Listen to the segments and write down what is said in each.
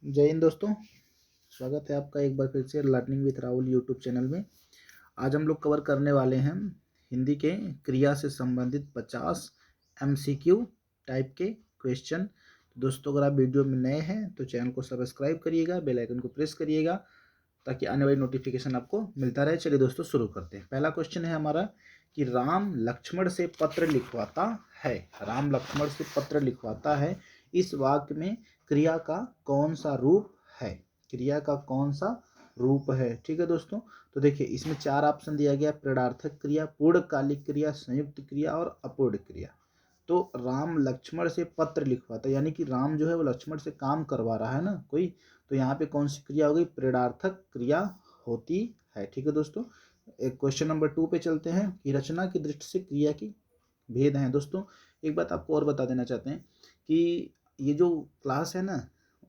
जय हिंद दोस्तों। स्वागत है आपका एक बार फिर से learning with Rahul YouTube channel में। आज हम लोग कवर करने वाले हैं हिंदी के क्रिया से संबंधित 50 MCQ टाइप के क्वेश्चन। दोस्तों, अगर आप वीडियो में नए हैं तो चैनल को सब्सक्राइब करिएगा, बेल आइकन को प्रेस करिएगा ताकि आने वाली नोटिफिकेशन आपको मिलता रहे। चलिए दोस्तों, शुरू करते हैं। पहला क्वेश्चन है हमारा कि राम लक्ष्मण से पत्र लिखवाता है। राम लक्ष्मण से पत्र लिखवाता है, इस वाक्य में क्रिया का कौन सा रूप है? क्रिया का कौन सा रूप है? ठीक है दोस्तों, तो देखिए इसमें 4 ऑप्शन दिया गया: प्रेरणार्थक क्रिया, पूर्णकालिक क्रिया, संयुक्त क्रिया और अपूर्ण क्रिया। तो राम लक्ष्मण से पत्र लिखवाता, यानी कि राम जो है वो लक्ष्मण से काम करवा रहा है ना कोई, तो यहाँ पे कौन सी क्रिया हो गई? प्रेरणार्थक क्रिया होती है। ठीक है दोस्तों, एक क्वेश्चन नंबर 2 पे चलते हैं कि रचना की दृष्टि से क्रिया की भेद हैं। दोस्तों, एक बात आपको और बता देना चाहते हैं कि ये जो क्लास है ना,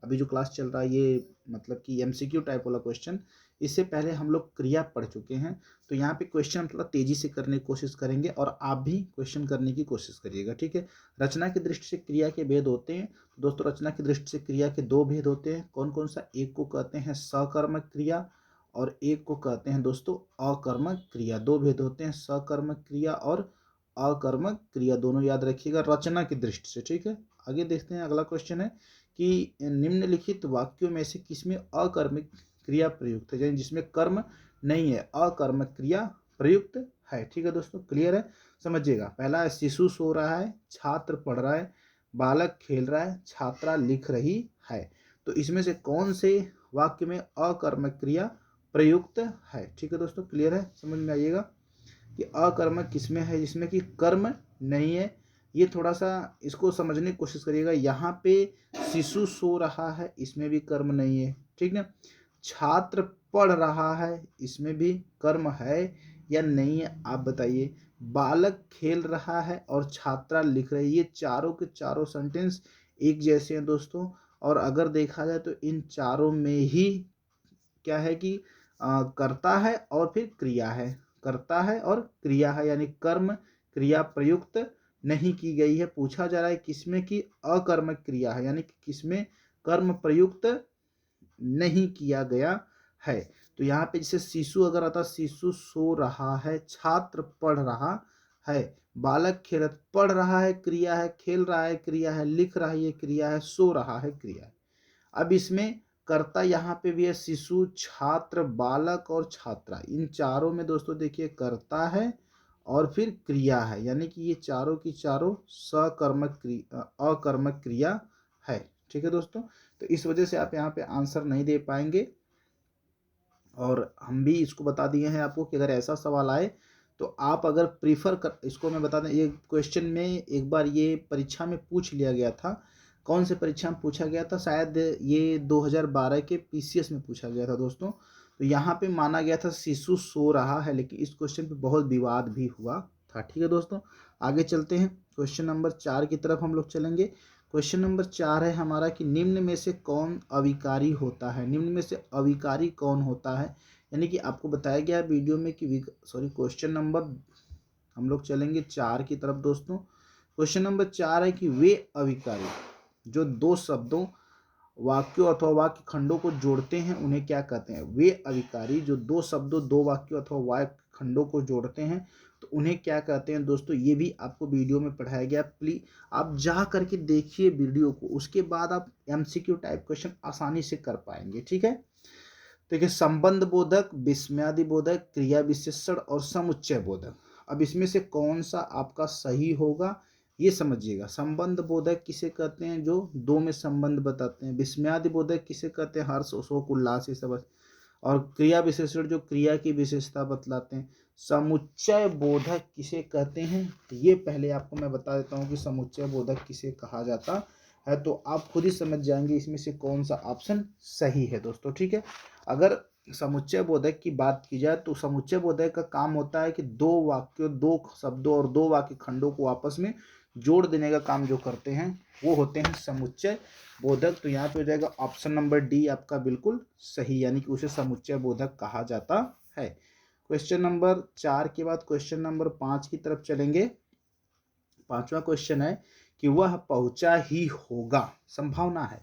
अभी जो क्लास चल रहा है, ये मतलब कि MCQ टाइप वाला क्वेश्चन, इससे पहले हम लोग क्रिया पढ़ चुके हैं। तो यहाँ पे क्वेश्चन हम थोड़ा तेजी से करने की कोशिश करेंगे और आप भी क्वेश्चन करने की कोशिश करिएगा। ठीक है, रचना की दृष्टि से क्रिया के भेद होते हैं। दोस्तों, रचना की दृष्टि से क्रिया के 2 भेद होते हैं। कौन कौन सा? एक को कहते हैं सकर्मक क्रिया और एक को कहते हैं दोस्तों अकर्मक क्रिया। 2 भेद होते हैं, सकर्मक क्रिया और अकर्मक क्रिया, दोनों याद रखिएगा रचना की दृष्टि से। ठीक है, आगे देखते हैं। अगला क्वेश्चन है कि निम्नलिखित वाक्यों में से किसमें अकर्मक क्रिया प्रयुक्त है, यानी जिसमें कर्म नहीं है, अकर्मक क्रिया प्रयुक्त है। ठीक है दोस्तों, क्लियर है? समझिएगा। पहला है शिशु सो रहा है, छात्र पढ़ रहा है, बालक खेल रहा है, छात्रा लिख रही है। तो इसमें से कौन से वाक्य में अकर्मक क्रिया प्रयुक्त है? ठीक है दोस्तों, क्लियर है? समझ में आइएगा कि अकर्मक किसमें है, जिसमें कि कर्म नहीं है। ये थोड़ा सा इसको समझने की कोशिश करिएगा। यहाँ पे शिशु सो रहा है, इसमें भी कर्म नहीं है। ठीक है, छात्र पढ़ रहा है, इसमें भी कर्म है या नहीं है, आप बताइए। बालक खेल रहा है और छात्रा लिख रही है, ये चारों के चारों सेंटेंस एक जैसे हैं दोस्तों। और अगर देखा जाए तो इन चारों में ही क्या है कि कर्ता है और फिर क्रिया है, कर्ता है और क्रिया है, यानी कर्म क्रिया प्रयुक्त नहीं की गई है। पूछा जा रहा है किसमें कि अकर्मक क्रिया है, यानी कि किसमें कर्म प्रयुक्त नहीं किया गया है। तो यहाँ पे जैसे शिशु अगर आता, शिशु सो रहा है, छात्र पढ़ रहा है, बालक खेल, पढ़ रहा है क्रिया है, खेल रहा है क्रिया है, लिख रहा है ये क्रिया है, सो रहा है क्रिया है। अब इसमें कर्ता यहाँ पे भी है, शिशु, छात्र, बालक और छात्रा। इन चारों में दोस्तों देखिए कर्ता है और फिर क्रिया है, यानी कि ये चारों की चारों सकर्मक क्रिया, अकर्मक क्रिया है। ठीक है दोस्तों, तो इस वजह से आप यहाँ पे आंसर नहीं दे पाएंगे। और हम भी इसको बता दिए हैं आपको कि अगर ऐसा सवाल आए तो आप अगर प्रीफर कर, इसको मैं बता दें, ये क्वेश्चन में एक बार ये परीक्षा में पूछ लिया गया था। कौन से परीक्षा में पूछा गया था? शायद ये 2012 के PCS में पूछा गया था दोस्तों। तो यहाँ पे माना गया था शिशु सो रहा है, लेकिन इस क्वेश्चन पे बहुत विवाद भी हुआ था। ठीक है दोस्तों, आगे चलते हैं। क्वेश्चन नंबर 4 की तरफ हम लोग चलेंगे। क्वेश्चन नंबर 4 है हमारा कि निम्न में से कौन अविकारी होता है? निम्न में से अविकारी कौन होता है, यानी कि आपको बताया गया वीडियो में कि क्वेश्चन नंबर हम लोग चलेंगे 4 की तरफ दोस्तों। क्वेश्चन नंबर 4 है कि वे अविकारी जो 2 शब्दों, वाक्यों अथवा वाक्य खंडों को जोड़ते हैं उन्हें क्या कहते हैं? वे अविकारी जो 2 शब्दों, 2 वाक्यों अथवा वाक्य खंडों को जोड़ते हैं तो उन्हें क्या कहते हैं दोस्तों? ये भी आपको वीडियो में पढ़ाया गया। प्लीज आप जा करके देखिए वीडियो को, उसके बाद आप MCQ टाइप क्वेश्चन आसानी से कर पाएंगे। ठीक है, देखिए संबंध बोधक, विस्मयादि बोधक, क्रिया विशेषण और समुच्चय बोधक। अब इसमें से कौन सा आपका सही होगा ये समझिएगा। संबंध बोधक किसे कहते हैं? जो 2 में संबंध बताते हैं। विस्मयादि बोधक किसे कहते हैं? हर्ष, शोक, उल्लास, ये सब। और क्रिया विशेषण जो क्रिया की विशेषता बतलाते हैं। समुच्चय बोधक किसे कहते हैं? तो ये पहले आपको मैं बता देता हूँ कि समुच्चय बोधक किसे कहा जाता है, तो आप खुद ही समझ जाएंगे इसमें से कौन सा ऑप्शन सही है दोस्तों। ठीक है, अगर समुच्चय बोधक की बात की जाए तो समुच्चय बोधक का काम होता है कि 2 वाक्यों, 2 शब्दों और 2 वाक्य खंडों को आपस में जोड़ देने का काम जो करते हैं वो होते हैं समुच्चय बोधक। तो यहाँ पे हो जाएगा ऑप्शन नंबर डी आपका बिल्कुल सही, यानी कि उसे समुच्चय बोधक कहा जाता है। क्वेश्चन नंबर 4 के बाद क्वेश्चन नंबर 5 की तरफ चलेंगे। 5वां क्वेश्चन है कि वह पहुंचा ही होगा, संभावना है,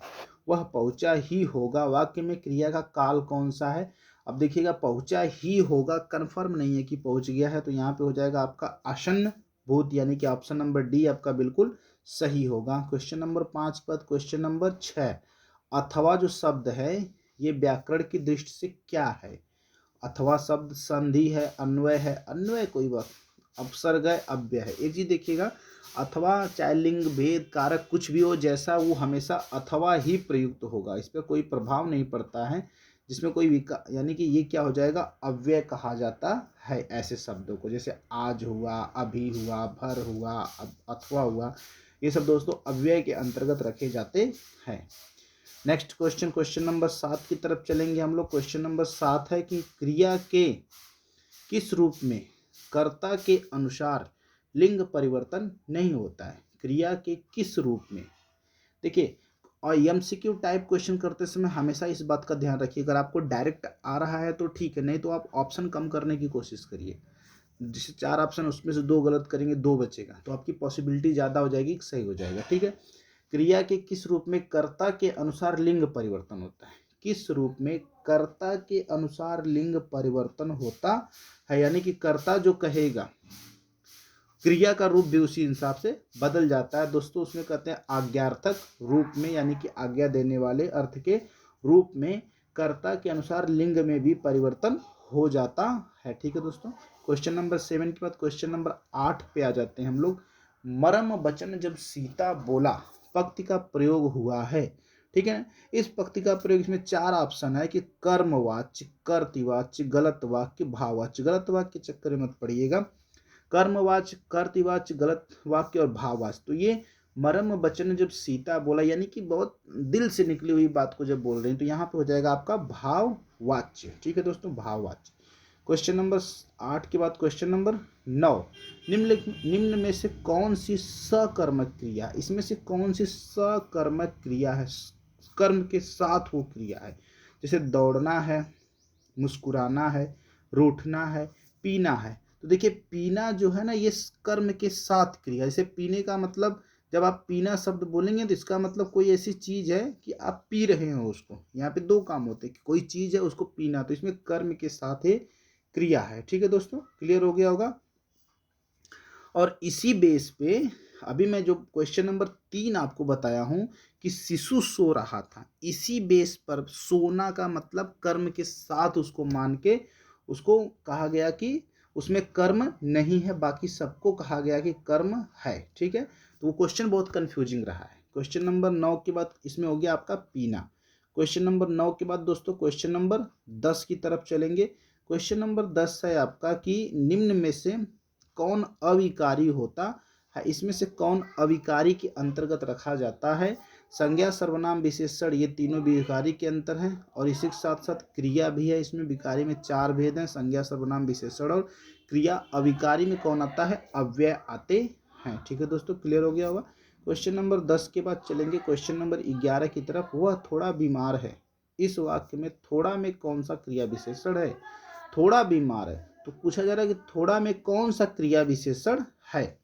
वह पहुंचा ही होगा। वाक्य में क्रिया का काल कौन सा है? अब देखिएगा, पहुंचा ही होगा कंफर्म नहीं है कि पहुंच गया है, तो यहाँ पे हो जाएगा आपका आसन्न भूत, यानी कि ऑप्शन नंबर डी आपका बिल्कुल सही होगा। क्वेश्चन नंबर 5 के बाद क्वेश्चन नंबर 6, अथवा जो शब्द है ये व्याकरण की दृष्टि से क्या है? अथवा शब्द संधि है, अन्वय है, अन्वय कोई बात, अपसर्ग है, अव्यय है। एक चीज देखिएगा, अथवा चाहे लिंग भेद कारक कुछ भी हो जैसा, वो हमेशा अथवा ही प्रयुक्त होगा, इस पर कोई प्रभाव नहीं पड़ता है, जिसमें कोई यानी कि ये क्या हो जाएगा, अव्यय कहा जाता है ऐसे शब्दों को, जैसे आज हुआ, अभी हुआ, भर हुआ, अथवा हुआ, ये सब दोस्तों अव्यय के अंतर्गत रखे जाते हैं। नेक्स्ट क्वेश्चन, क्वेश्चन नंबर 7 की तरफ चलेंगे हम लोग। क्वेश्चन नंबर 7 है कि क्रिया के किस रूप में कर्ता के अनुसार लिंग परिवर्तन नहीं होता है? क्रिया के किस रूप में? देखिए, और एमसीक्यू टाइप क्वेश्चन करते समय हमेशा इस बात का ध्यान रखिए, अगर आपको डायरेक्ट आ रहा है तो ठीक है, नहीं तो आप ऑप्शन कम करने की कोशिश करिए। जैसे 4 ऑप्शन, उसमें से 2 गलत करेंगे, 2 बचेगा, तो आपकी पॉसिबिलिटी ज़्यादा हो जाएगी, सही हो जाएगा। ठीक है, क्रिया के किस रूप में कर्ता के अनुसार लिंग परिवर्तन होता है? किस रूप में कर्ता के अनुसार लिंग परिवर्तन होता है, यानी कि कर्ता जो कहेगा क्रिया का रूप भी उसी हिसाब से बदल जाता है दोस्तों। उसमें कहते हैं आज्ञार्थक रूप में, यानी कि आज्ञा देने वाले अर्थ के रूप में कर्ता के अनुसार लिंग में भी परिवर्तन हो जाता है। ठीक है दोस्तों, क्वेश्चन नंबर 7 के बाद क्वेश्चन नंबर 8 पे आ जाते हैं हम लोग। मरम वचन जब सीता बोला पंक्ति का प्रयोग हुआ है। ठीक है, इस पंक्ति का प्रयोग, इसमें 4 ऑप्शन है कि कर्मवाच्य, कर्तवाच्य, गलत वाक्य, भाववाच्य। गलत वाक्य के चक्कर में मत पड़िएगा, कर्मवाच्य, कर्तवाच्य, गलत वाक्य और भाववाच्य। तो ये मरम वचन जब सीता बोला, यानी कि बहुत दिल से निकली हुई बात को जब बोल रहे हैं, तो यहाँ पे हो जाएगा आपका भाववाच्य। ठीक है दोस्तों, भाववाच्य। क्वेश्चन नंबर 8 के बाद क्वेश्चन नंबर 9, निम्न में से कौन सी सकर्मक क्रिया, इसमें से कौन सी सकर्मक क्रिया है, कर्म के साथ वो क्रिया है? जैसे दौड़ना है, मुस्कुराना है, रूठना है, पीना है। तो देखिए, पीना जो है ना, ये कर्म के साथ क्रिया। जैसे पीने का मतलब, जब आप पीना शब्द बोलेंगे तो इसका मतलब कोई ऐसी चीज है कि आप पी रहे हो उसको। यहाँ पे 2 काम होते हैं कि कोई चीज है उसको पीना, तो इसमें कर्म के साथ ही क्रिया है। ठीक है दोस्तों, क्लियर हो गया होगा। और इसी बेस पे अभी मैं जो क्वेश्चन नंबर 3 आपको बताया हूं कि शिशु सो रहा था, इसी बेस पर सोना का मतलब कर्म के साथ उसको मान के उसको कहा गया कि उसमें कर्म नहीं है, बाकी सबको कहा गया कि कर्म है। ठीक है, तो वो क्वेश्चन बहुत कंफ्यूजिंग रहा है। क्वेश्चन नंबर 9 के बाद इसमें हो गया आपका पीना। क्वेश्चन नंबर 9 के बाद दोस्तों क्वेश्चन नंबर 10 की तरफ चलेंगे। क्वेश्चन नंबर 10 है आपका कि निम्न में से कौन अविकारी होता है? इसमें से कौन अविकारी के अंतर्गत रखा जाता है? संज्ञा, सर्वनाम, विशेषण, ये तीनों विकारी के अंतर हैं, और इसी के साथ साथ क्रिया भी है। इसमें विकारी में 4 भेद हैं, संज्ञा, सर्वनाम, विशेषण और क्रिया। अविकारी में कौन आता है? अव्यय आते हैं। ठीक है दोस्तों, क्लियर हो गया होगा। क्वेश्चन नंबर 10 के बाद चलेंगे क्वेश्चन नंबर 11 की तरफ। वह थोड़ा बीमार है, इस वाक्य में थोड़ा में कौन सा क्रिया विशेषण है? थोड़ा बीमार है, तो पूछा जा रहा है कि थोड़ा में कौन सा क्रिया विशेषण है?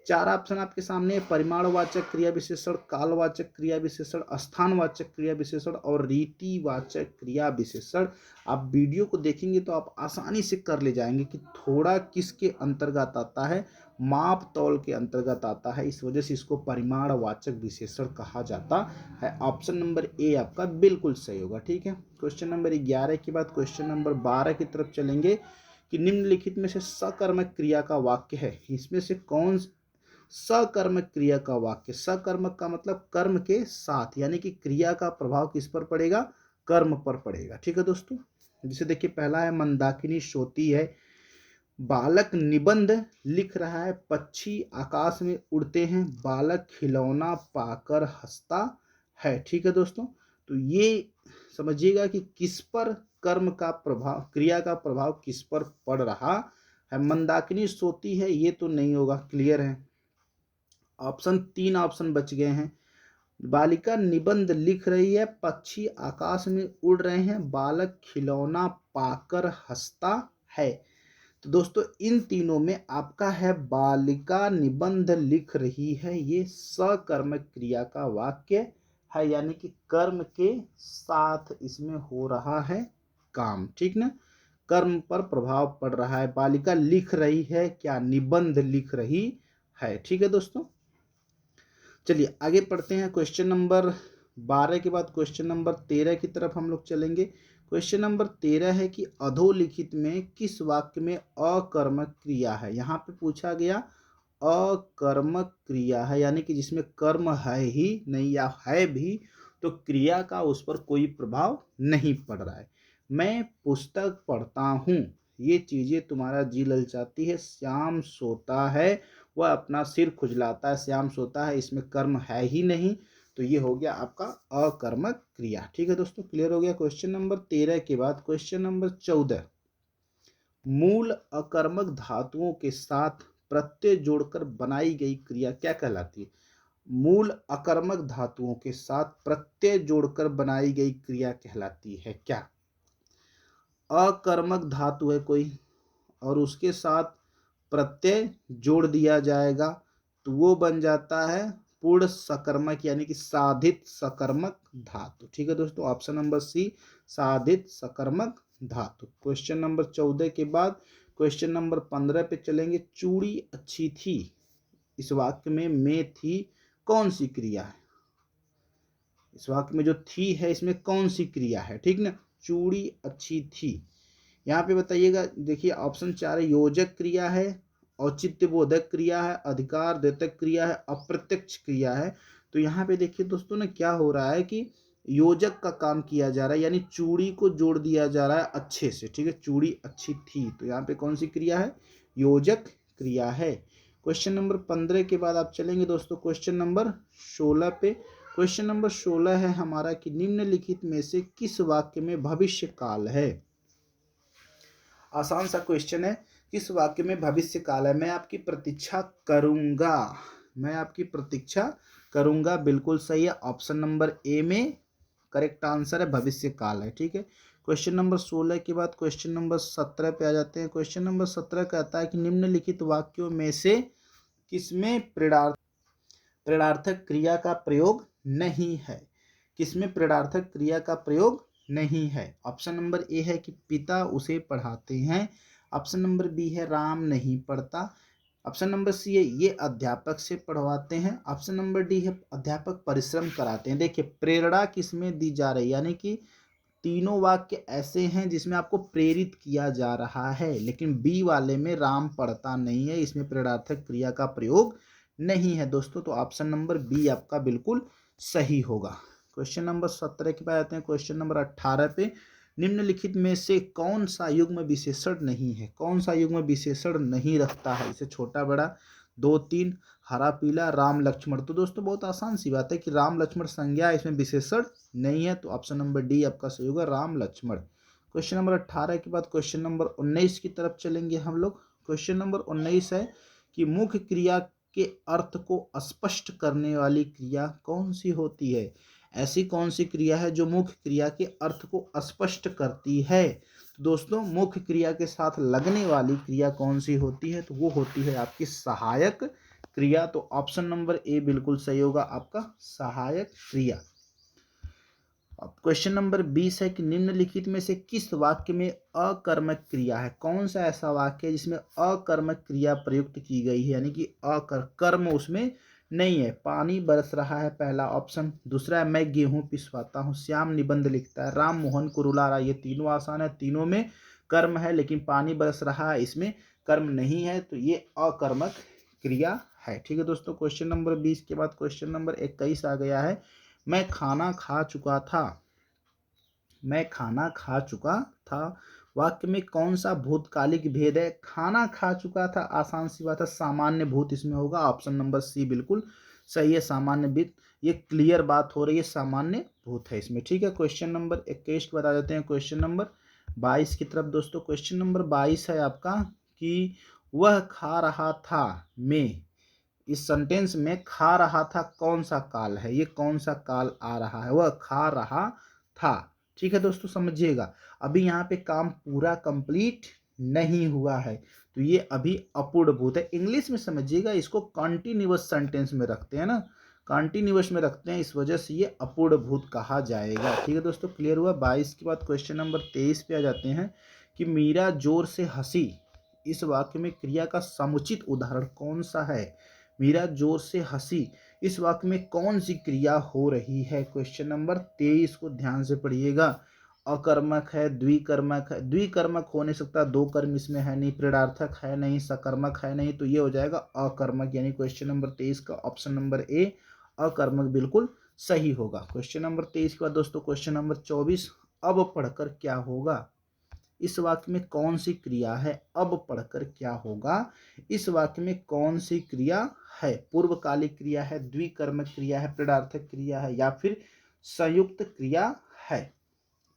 4 ऑप्शन आपके सामने है, परिमाणवाचक क्रिया विशेषण, कालवाचक क्रिया विशेषण, स्थानवाचक क्रिया विशेषण और रीतिवाचक क्रिया विशेषण। आप वीडियो को देखेंगे तो आप आसानी से कर ले जाएंगे कि थोड़ा किसके अंतर्गत आता है, माप तौल के अंतर्गत आता है, इस वजह से इसको परिमाणवाचक विशेषण कहा जाता है। ऑप्शन नंबर ए आपका बिल्कुल सही होगा। ठीक है, क्वेश्चन नंबर 11 के बाद क्वेश्चन नंबर 12 की तरफ चलेंगे कि निम्नलिखित में से सकर्मक क्रिया का वाक्य है, इसमें से कौन सकर्मक क्रिया का वाक्य? सकर्मक का मतलब कर्म के साथ, यानी कि क्रिया का प्रभाव किस पर पड़ेगा? कर्म पर पड़ेगा। ठीक है दोस्तों, जैसे देखिए पहला है मंदाकिनी सोती है, बालक निबंध लिख रहा है, पक्षी आकाश में उड़ते हैं, बालक खिलौना पाकर हंसता है। ठीक है दोस्तों, तो ये समझिएगा कि किस पर कर्म का प्रभाव, क्रिया का प्रभाव किस पर पड़ रहा है। मंदाकिनी सोती है, ये तो नहीं होगा, क्लियर है। ऑप्शन 3 ऑप्शन बच गए हैं। बालिका निबंध लिख रही है, पक्षी आकाश में उड़ रहे हैं, बालक खिलौना पाकर हंसता है। तो दोस्तों इन तीनों में आपका है बालिका निबंध लिख रही है, ये सकर्मक क्रिया का वाक्य है, यानी कि कर्म के साथ इसमें हो रहा है काम, ठीक ना। कर्म पर प्रभाव पड़ रहा है। बालिका लिख रही है क्या? निबंध लिख रही है, ठीक है दोस्तों। चलिए आगे पढ़ते हैं। क्वेश्चन नंबर 12 के बाद क्वेश्चन नंबर 13 की तरफ हम लोग चलेंगे। क्वेश्चन नंबर 13 है कि अधोलिखित में किस वाक्य में अकर्मक क्रिया है। यहाँ पे पूछा गया अकर्मक क्रिया है, यानी कि जिसमें कर्म है ही नहीं या है भी तो क्रिया का उस पर कोई प्रभाव नहीं पड़ रहा है। मैं पुस्तक पढ़ता हूँ, ये चीजें तुम्हारा जी ललचाती है। श्याम सोता है, वह अपना सिर खुजलाता है। श्याम सोता है, इसमें कर्म है ही नहीं, तो ये हो गया आपका अकर्मक क्रिया, ठीक है दोस्तों। क्लियर हो गया। क्वेश्चन नंबर 13 के बाद क्वेश्चन नंबर 14, मूल अकर्मक धातुओं के साथ प्रत्यय जोड़कर बनाई गई क्रिया क्या कहलाती है। मूल अकर्मक धातुओं के साथ प्रत्यय जोड़कर बनाई गई क्रिया कहलाती है क्या। अकर्मक धातु है कोई और उसके साथ प्रत्यय जोड़ दिया जाएगा तो वो बन जाता है पूर्ण सकर्मक, यानी कि साधित सकर्मक धातु, ठीक है दोस्तों। ऑप्शन नंबर सी, साधित सकर्मक धातु। क्वेश्चन नंबर 14 के बाद क्वेश्चन नंबर 15 पे चलेंगे। चूड़ी अच्छी थी, इस वाक्य में थी कौन सी क्रिया है। इस वाक्य में जो थी है इसमें कौन सी क्रिया है, ठीक ना। चूड़ी अच्छी थी, यहाँ पे बताइएगा। देखिए ऑप्शन 4 है, योजक क्रिया है, औचित्य बोधक क्रिया है, अधिकार देतक क्रिया है, अप्रत्यक्ष क्रिया है। तो यहाँ पे देखिए दोस्तों ना क्या हो रहा है कि योजक का काम किया जा रहा है, यानी चूड़ी को जोड़ दिया जा रहा है अच्छे से, ठीक है। चूड़ी अच्छी थी, तो यहाँ पे कौन सी क्रिया है, योजक क्रिया है। क्वेश्चन नंबर 15 के बाद आप चलेंगे दोस्तों क्वेश्चन नंबर 16 पे। क्वेश्चन नंबर 16 है हमारा कि निम्नलिखित में से किस वाक्य में भविष्य काल है। आसान सा क्वेश्चन है, किस वाक्य में भविष्य काल है। मैं आपकी प्रतीक्षा करूंगा, मैं आपकी प्रतीक्षा करूंगा, बिल्कुल सही है। ऑप्शन नंबर ए में करेक्ट आंसर है, भविष्य काल है, ठीक है। क्वेश्चन नंबर 16 के बाद क्वेश्चन नंबर 17 पे आ जाते हैं। क्वेश्चन नंबर 17 कहता है कि निम्नलिखित वाक्यों में से किसमें प्रेरणार्थक क्रिया का प्रयोग नहीं है। किसमें प्रेरणार्थक क्रिया का प्रयोग नहीं है। ऑप्शन नंबर ए है कि पिता उसे पढ़ाते हैं। ऑप्शन नंबर बी है राम नहीं पढ़ता। ऑप्शन नंबर सी है ये अध्यापक से पढ़वाते हैं। ऑप्शन नंबर डी है अध्यापक परिश्रम कराते हैं। देखिए प्रेरणा किसमें दी जा रही है, यानी कि तीनों वाक्य ऐसे हैं जिसमें आपको प्रेरित किया जा रहा है, लेकिन बी वाले में राम पढ़ता नहीं है, इसमें प्रेरणार्थक क्रिया का प्रयोग नहीं है दोस्तों। तो ऑप्शन नंबर बी आपका बिल्कुल सही होगा। क्वेश्चन नंबर 17 के बाद आते हैं क्वेश्चन नंबर 18 पे। निम्नलिखित में से कौन सा युग्म विशेषण नहीं है। कौन सा युग्म विशेषण नहीं रखता है, इसे छोटा बड़ा, 2 3, हरा पीला, राम लक्ष्मण। तो दोस्तों बहुत आसान सी बात है कि राम लक्ष्मण संज्ञा इसमें विशेषण नहीं है, तो ऑप्शन नंबर डी आपका सही होगा, राम लक्ष्मण। क्वेश्चन नंबर 18 के बाद क्वेश्चन नंबर 19 की तरफ चलेंगे हम लोग। क्वेश्चन नंबर 19 है कि मुख्य क्रिया के अर्थ को स्पष्ट करने वाली क्रिया कौन सी होती है। ऐसी कौन सी क्रिया है जो मुख्य क्रिया के अर्थ को स्पष्ट करती है। तो दोस्तों मुख्य क्रिया के साथ लगने वाली क्रिया कौन सी होती है, तो वो होती है आपकी सहायक क्रिया। तो ऑप्शन नंबर ए बिल्कुल सही होगा आपका, सहायक क्रिया। अब क्वेश्चन नंबर 20 है कि निम्नलिखित में से किस वाक्य में अकर्मक क्रिया है। कौन सा ऐसा वाक्य है जिसमें अकर्मक क्रिया प्रयुक्त की गई है, यानी कि कर्म उसमें नहीं है। पानी बरस रहा है पहला ऑप्शन। दूसरा है मैं गेहूं पिसवाता हूँ। श्याम निबंध लिखता है। राम मोहन को रुला रहा है। ये तीनों आसान है, तीनों में कर्म है, लेकिन पानी बरस रहा है इसमें कर्म नहीं है, तो ये अकर्मक क्रिया है, ठीक है दोस्तों। क्वेश्चन नंबर 20 के बाद क्वेश्चन नंबर 21 आ गया है। मैं खाना खा चुका था। मैं खाना खा चुका था वाक्य में कौन सा भूतकालिक भेद है। खाना खा चुका था आसान सी बात है, सामान्य भूत इसमें होगा। ऑप्शन नंबर सी बिल्कुल सही है, सामान्य भूत। ये क्लियर बात हो रही है, सामान्य भूत है इसमें, ठीक है। क्वेश्चन नंबर 21 बता देते हैं क्वेश्चन नंबर 22 की तरफ दोस्तों। क्वेश्चन नंबर 22 है आपका कि वह खा रहा था में, इस सेंटेंस में खा रहा था कौन सा काल है, ये कौन सा काल आ रहा है। वह खा रहा था, ठीक है दोस्तों, समझिएगा। अभी यहाँ पे काम पूरा कंप्लीट नहीं हुआ है, तो ये अभी अपूर्ण भूत है। इंग्लिश में समझिएगा, इसको कॉन्टिन्यूअस सेंटेंस में रखते हैं ना। कंटिन्यूअस में रखते हैं, इस वजह से ये अपूर्णभूत कहा जाएगा। ठीक है दोस्तों, क्लियर हुआ। 22 के बाद क्वेश्चन नंबर 23 पे आ जाते हैं कि मीरा जोर से हंसी, इस वाक्य में क्रिया का समुचित उदाहरण कौन सा है। मीरा जोर से हंसी, इस वाक्य में कौन सी क्रिया हो रही है। क्वेश्चन नंबर 23 को ध्यान से पढ़िएगा। अकर्मक है, द्विकर्मक है, द्विकर्मक हो नहीं सकता, दो कर्म इसमें है नहीं, प्रेरणार्थक है नहीं, सकर्मक है नहीं, तो ये हो जाएगा अकर्मक, यानी क्वेश्चन नंबर 23 का ऑप्शन नंबर ए अकर्मक बिल्कुल सही होगा। क्वेश्चन नंबर 23 के बाद दोस्तों क्वेश्चन नंबर 24, अब पढ़कर क्या होगा। इस वाक्य में कौन सी क्रिया है, अब पढ़कर क्या होगा। इस वाक्य में कौन सी क्रिया है, पूर्वकालिक क्रिया है, द्विकर्मक क्रिया है, प्रेरणार्थक क्रिया है, या फिर संयुक्त क्रिया है।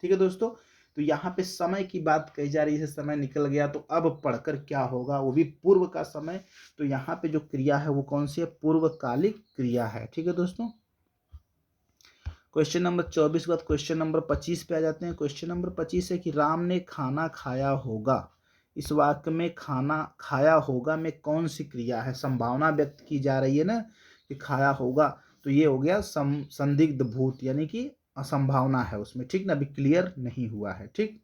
ठीक है दोस्तों, तो यहाँ पे समय की बात कही जा रही है, समय निकल गया तो अब पढ़कर क्या होगा, वो भी पूर्व का समय, तो यहाँ पे जो क्रिया है वो कौन सी है, पूर्वकालिक क्रिया है। ठीक है दोस्तों, क्वेश्चन नंबर 24 के बाद क्वेश्चन नंबर 25 पे आ जाते हैं। क्वेश्चन नंबर 25 है कि राम ने खाना खाया होगा, इस वाक्य में खाना खाया होगा में कौन सी क्रिया है, संभावना व्यक्त की जा रही है ना कि खाया होगा, तो ये हो गया संदिग्ध भूत, यानी कि असंभावना है उसमें। ठीक ना, अभी क्लियर नहीं हुआ है। ठीक,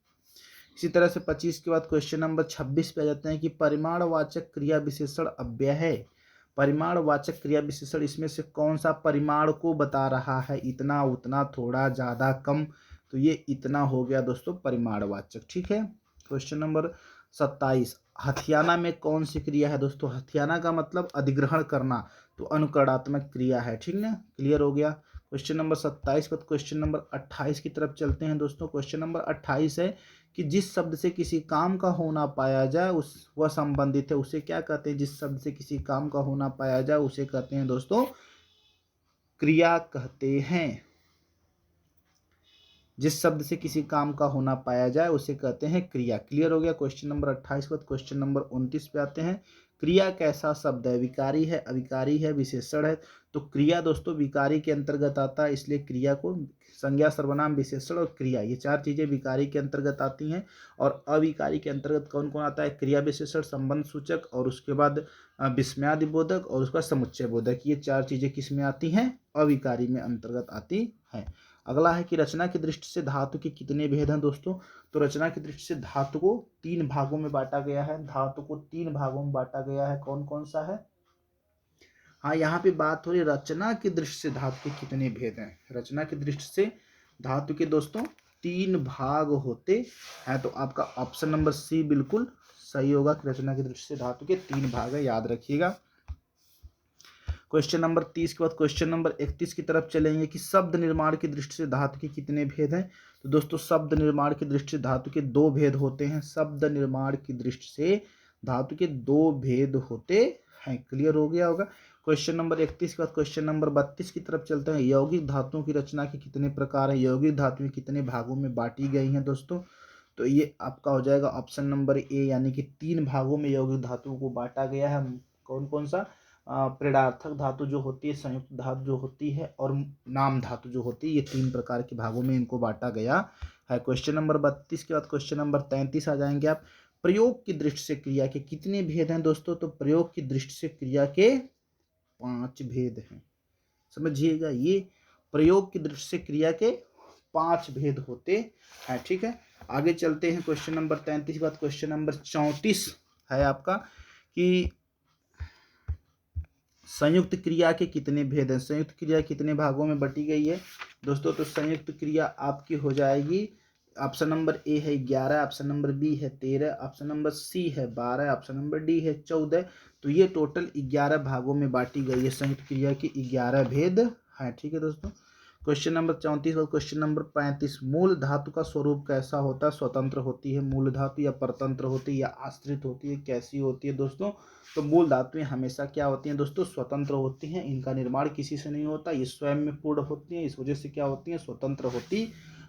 इसी तरह से 25 के बाद क्वेश्चन नंबर 26 पे आ जाते हैं कि परिमाणवाचक क्रिया विशेषण अव्यय है। परिमाणवाचक क्रिया विशेषण इसमें से कौन सा परिमाण को बता रहा है, इतना, उतना, थोड़ा, ज़्यादा, कम, तो ये इतना हो गया दोस्तों परिमाणवाचक। ठीक है, क्वेश्चन नंबर 27, हथियाना में कौन सी क्रिया है दोस्तों। हथियाना का मतलब अधिग्रहण करना, तो अनुकरणात्मक क्रिया है। ठीक ना, क्लियर हो गया। क्वेश्चन नंबर 27 पर क्वेश्चन नंबर 28 की तरफ चलते हैं दोस्तों। क्वेश्चन नंबर 28 है कि जिस शब्द से किसी काम का होना पाया जाए उस वह संबंधित है, उसे क्या कहते हैं। जिस शब्द से किसी काम का होना पाया जाए उसे कहते हैं दोस्तों क्रिया कहते हैं। जिस शब्द से किसी काम का होना पाया जाए उसे कहते हैं क्रिया। क्लियर हो गया। क्वेश्चन नंबर 28 के बाद क्वेश्चन नंबर 29 पे आते हैं। क्रिया कैसा शब्द है, विकारी है, अविकारी है, विशेषण है। तो क्रिया दोस्तों विकारी के अंतर्गत आता है, इसलिए क्रिया को संज्ञा, सर्वनाम, विशेषण और क्रिया, ये चार चीजें विकारी के अंतर्गत आती हैं। और अविकारी के अंतर्गत कौन कौन आता है, क्रिया, विशेषण, संबंध सूचक, और उसके बाद विस्मयादि बोधक, और उसका समुच्चय बोधक। ये चार चीजें किस में आती हैं, अविकारी में अंतर्गत आती हैं। अगला है कि रचना की दृष्टि से धातु के कितने भेद हैं दोस्तों। तो रचना की दृष्टि से धातु को तीन भागों में बांटा गया है। धातु को तीन भागों में बांटा गया है, कौन कौन सा है। हाँ, यहाँ पे बात हो रही रचना की दृष्टि से धातु के कितने भेद हैं। रचना की दृष्टि से धातु के दोस्तों तीन भाग होते हैं, तो आपका ऑप्शन नंबर सी बिल्कुल सही होगा कि रचना की दृष्टि से धातु के तीन भाग है, याद रखिएगा। क्वेश्चन नंबर 30 के बाद क्वेश्चन नंबर 31 की तरफ चलेंगे कि शब्द निर्माण की दृष्टि से धातु के कितने भेद हैं। तो दोस्तों शब्द निर्माण की दृष्टि से धातु के दो भेद होते हैं। शब्द निर्माण की दृष्टि से धातु के दो भेद होते हैं। क्लियर हो गया होगा। क्वेश्चन नंबर 31 के बाद क्वेश्चन नंबर 32 की तरफ चलते हैं। यौगिक धातुओं की रचना के कितने प्रकार हैं, यौगिक धातुएं कितने भागों में बांटी गई हैं दोस्तों। तो ये आपका हो जाएगा ऑप्शन नंबर ए, यानी कि तीन भागों में यौगिक धातुओं को बांटा गया है। कौन कौन सा, प्रेरणार्थक धातु जो होती है, संयुक्त धातु जो होती है, और नाम धातु जो होती है, ये तीन प्रकार के भागों में इनको बांटा गया है। क्वेश्चन नंबर 32 के बाद क्वेश्चन नंबर 33 आ जाएंगे आप। प्रयोग की दृष्टि से क्रिया के कितने भेद हैं दोस्तों। तो प्रयोग की दृष्टि से क्रिया के 5 भेद हैं, समझिएगा। ये प्रयोग की दृष्टि से क्रिया के 5 भेद होते हैं। ठीक है, आगे चलते हैं। क्वेश्चन नंबर 33 के बाद क्वेश्चन नंबर 34 है आपका कि संयुक्त क्रिया के कितने भेद हैं। संयुक्त क्रिया कितने भागों में बटी गई है दोस्तों। तो संयुक्त क्रिया आपकी हो जाएगी, ऑप्शन नंबर ए है 11, ऑप्शन नंबर बी है 13, ऑप्शन नंबर सी है 12, ऑप्शन नंबर डी है 14। तो ये टोटल 11 भागों में बांटी गई है। संयुक्त क्रिया के 11 भेद हैं। ठीक है दोस्तों, क्वेश्चन नंबर 34 और क्वेश्चन नंबर 35, मूल धातु का स्वरूप कैसा होता है। स्वतंत्र होती है मूल धातु, या परतंत्र होती है, या आश्रित होती है, कैसी होती है दोस्तों। तो मूल धातुएं हमेशा क्या होती हैं दोस्तों, स्वतंत्र होती हैं। इनका निर्माण किसी से नहीं होता, ये स्वयं में पूर्ण होती हैं, इस वजह से क्या होती हैं, स्वतंत्र होती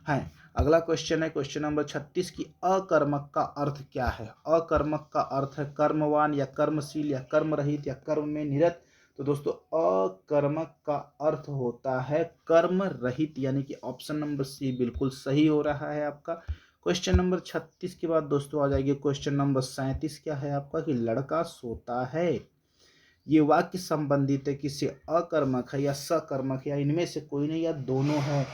हैं। अगला क्वेश्चन है क्वेश्चन नंबर 36 की अकर्मक का अर्थ क्या है। अकर्मक का अर्थ है कर्मवान, या कर्मशील, या कर्म रहित, या कर्म में निरत। तो दोस्तों अकर्मक का अर्थ होता है कर्म रहित, यानी कि ऑप्शन नंबर सी बिल्कुल सही हो रहा है आपका। क्वेश्चन नंबर 36 के बाद दोस्तों आ जाएगी क्वेश्चन नंबर 37, क्या है आपका कि लड़का सोता है। ये वाक्य संबंधित है किससे, अकर्मक है या सकर्मक है या इनमें से कोई नहीं या दोनों है,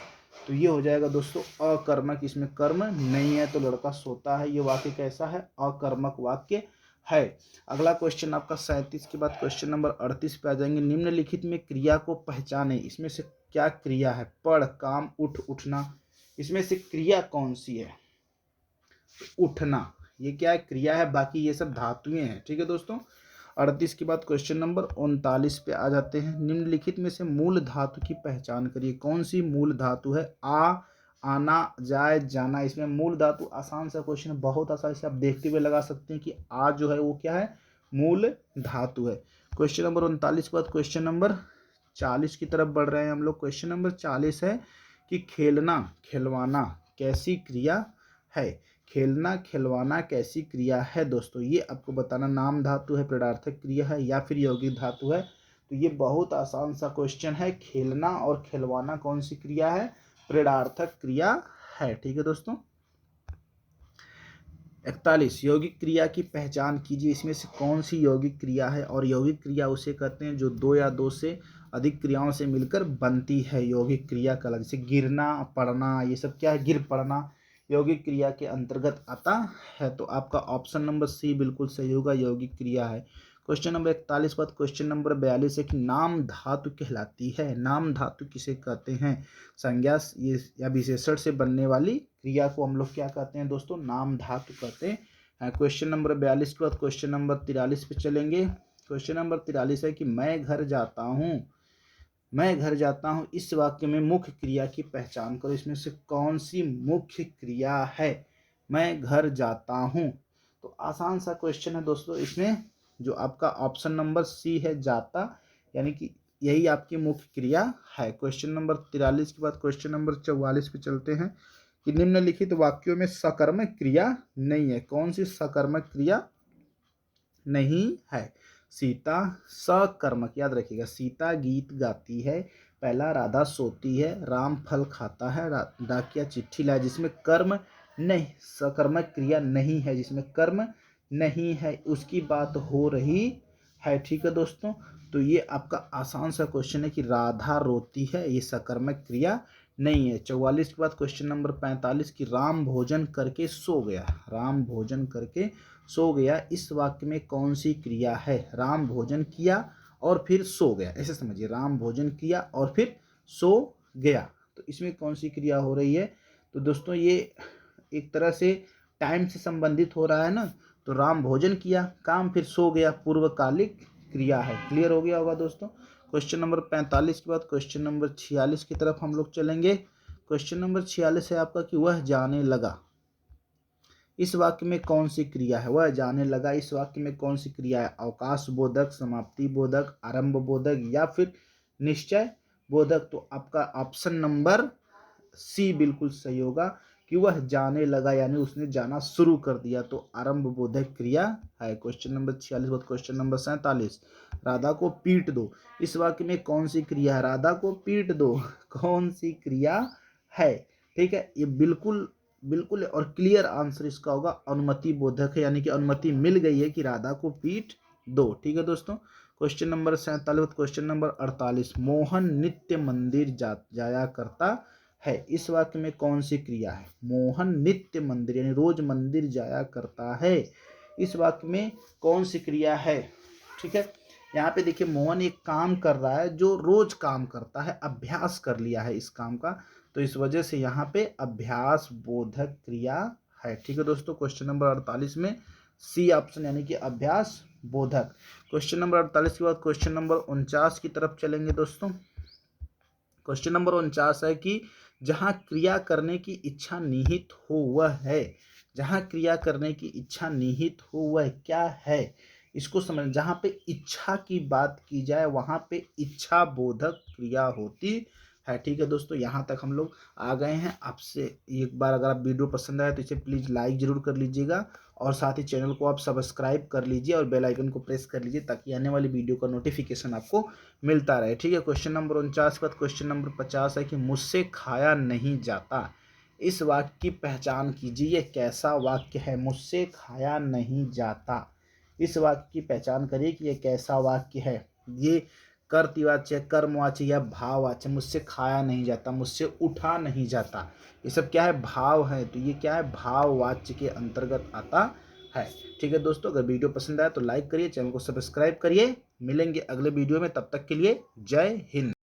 तो ये हो जाएगा दोस्तों अकर्मक, इसमें कर्म नहीं है तो लड़का सोता है। ये वाक्य कैसा है, अकर्मक वाक्य है। अगला क्वेश्चन आपका 37 के बाद क्वेश्चन नंबर 38 पे आ जाएंगे। निम्नलिखित में क्रिया को पहचाने, इसमें से क्या क्रिया है, पढ़, काम, उठ, उठना, इसमें से क्रिया कौन सी है, उठना, ये क्या है, क्रिया है, बाकी ये सब धातुएं हैं। ठीक है दोस्तों। 38 के बाद क्वेश्चन नंबर 39 पे आ जाते हैं। निम्नलिखित में से मूल धातु की पहचान करिए। कौन सी मूल धातु है, आ, आना, जाए, जाना, इसमें मूल धातु। आसान सा क्वेश्चन है, बहुत आसान से आप देखते हुए लगा सकते हैं कि आ जो है वो क्या है, मूल धातु है। क्वेश्चन नंबर 39 के बाद क्वेश्चन नंबर 40 की तरफ बढ़ रहे हैं हम लोग। क्वेश्चन नंबर 40 है कि खेलना, खिलवाना कैसी क्रिया है। खेलना, खिलवाना कैसी क्रिया है दोस्तों, ये आपको बताना। नाम धातु है, प्रेरणार्थक क्रिया है या फिर यौगिक धातु है। तो ये बहुत आसान सा क्वेश्चन है। खेलना और खिलवाना कौन सी क्रिया है, प्रेरणार्थक क्रिया है। ठीक है दोस्तों। 41 यौगिक क्रिया की पहचान कीजिए। इसमें से कौन सी यौगिक क्रिया है, और यौगिक क्रिया उसे कहते हैं जो दो या दो से अधिक क्रियाओं से मिलकर बनती है, यौगिक क्रिया का। जैसे गिरना, पढ़ना, ये सब क्या है, गिर पड़ना, यौगिक क्रिया के अंतर्गत आता है। तो आपका ऑप्शन नंबर सी बिल्कुल सही होगा, यौगिक क्रिया है। क्वेश्चन नंबर 41 बाद क्वेश्चन नंबर 42 है कि नाम धातु कहलाती है। नाम धातु किसे कहते हैं, संज्ञा ये या विशेषण से बनने वाली क्रिया को हम लोग क्या कहते हैं दोस्तों, नाम धातु कहते हैं। क्वेश्चन नंबर 42 के बाद क्वेश्चन नंबर 43 पे चलेंगे। क्वेश्चन नंबर 43 है कि मैं घर जाता हूँ, मैं घर जाता हूँ, इस वाक्य में मुख्य क्रिया की पहचान करो। इसमें से कौन सी मुख्य क्रिया है, मैं घर जाता हूँ। तो आसान सा क्वेश्चन है दोस्तों। इसमें जो आपका ऑप्शन नंबर सी है, जाता, यानी कि यही आपकी मुख्य क्रिया है। क्वेश्चन नंबर 43 के बाद क्वेश्चन नंबर 44 पे चलते हैं कि निम्नलिखित वाक्यों में सकर्मक क्रिया नहीं है। कौन सी सकर्मक क्रिया नहीं है, सीता सकर्मक, याद रखिएगा। सीता गीत गाती है, पहला राधा सोती है, राम फल खाता है, डाकिया चिट्ठी लाए, जिसमें कर्म नहीं, सकर्मक क्रिया नहीं है, जिसमें कर्म नहीं है, उसकी बात हो रही है। ठीक है दोस्तों। तो ये आपका आसान सा क्वेश्चन है कि राधा रोती है, ये सकर्मक क्रिया नहीं है। 44 के बाद क्वेश्चन नंबर 45 की राम भोजन करके सो गया, राम भोजन करके सो गया, इस वाक्य में कौन सी क्रिया है, राम भोजन किया और फिर सो गया, ऐसे समझिए। राम भोजन किया और फिर सो गया, तो इसमें कौन सी क्रिया हो रही है। तो दोस्तों ये एक तरह से टाइम से संबंधित हो रहा है ना। तो राम भोजन किया, काम, फिर सो गया, पूर्वकालिक क्रिया है। क्लियर हो गया होगा दोस्तों। क्वेश्चन नंबर 45 के बाद क्वेश्चन नंबर 46 की तरफ हम लोग चलेंगे। क्वेश्चन नंबर 46 है आपका कि वह जाने लगा, इस वाक्य में कौन सी क्रिया है, वह जाने लगा, इस वाक्य में कौन सी क्रिया है, अवकाश बोधक, समाप्ति बोधक, आरंभ बोधक या फिर निश्चय बोधक। तो आपका ऑप्शन नंबर सी बिल्कुल सही होगा कि वह जाने लगा, यानी उसने जाना शुरू कर दिया, तो आरंभ बोधक क्रिया है। क्वेश्चन नंबर 46 बाद क्वेश्चन नंबर 47 राधा को पीट दो, इस वाक्य में कौन सी क्रिया है, राधा को पीट दो, कौन सी क्रिया है। ठीक है, ये बिल्कुल बिल्कुल और क्लियर आंसर इसका होगा अनुमति बोधक है, यानी कि अनुमति मिल गई है कि राधा को पीट दो। ठीक है दोस्तों। Question number 47 question number 48 Mohan नित्य मंदिर जाया करता है, इस वाक्य में कौन सी क्रिया है, मोहन नित्य मंदिर यानी रोज मंदिर जाया करता है, इस वाक्य में कौन सी क्रिया है। ठीक है, यहाँ पे देखिए मोहन एक काम कर रहा है जो रोज काम करता है, अभ्यास कर लिया है इस काम का, तो इस वजह से यहाँ पे अभ्यास बोधक क्रिया है। ठीक है दोस्तों। क्वेश्चन नंबर 48 में सी ऑप्शन यानी कि अभ्यास बोधक। क्वेश्चन नंबर 48 के बाद क्वेश्चन नंबर 49 की तरफ चलेंगे दोस्तों। क्वेश्चन नंबर 49 है कि जहाँ क्रिया करने की इच्छा निहित हो वह है, जहाँ क्रिया करने की इच्छा निहित हो वह क्या है, इसको समझ। जहाँ पे इच्छा की बात की जाए वहाँ पे इच्छा बोधक क्रिया होती है। ठीक है दोस्तों, यहाँ तक हम लोग आ गए हैं। आपसे एक बार अगर आप वीडियो पसंद आए तो इसे प्लीज़ लाइक ज़रूर कर लीजिएगा, और साथ ही चैनल को आप सब्सक्राइब कर लीजिए और बेल आइकन को प्रेस कर लीजिए, ताकि आने वाली वीडियो का नोटिफिकेशन आपको मिलता रहे। ठीक है। क्वेश्चन नंबर 49 के बाद क्वेश्चन नंबर 50 है कि मुझसे खाया नहीं जाता, इस वाक्य की पहचान कीजिए। ये कैसा वाक्य है, मुझसे खाया नहीं जाता, इस वाक्य की पहचान करिए कि यह कैसा वाक्य है। ये कर्तवाच्य, कर्मवाच्य या भाववाच्य। मुझसे खाया नहीं जाता, मुझसे उठा नहीं जाता, ये सब क्या है, भाव है। तो ये क्या है, भाववाच्य के अंतर्गत आता है। ठीक है दोस्तों, अगर वीडियो पसंद आया तो लाइक करिए, चैनल को सब्सक्राइब करिए। मिलेंगे अगले वीडियो में, तब तक के लिए जय हिंद।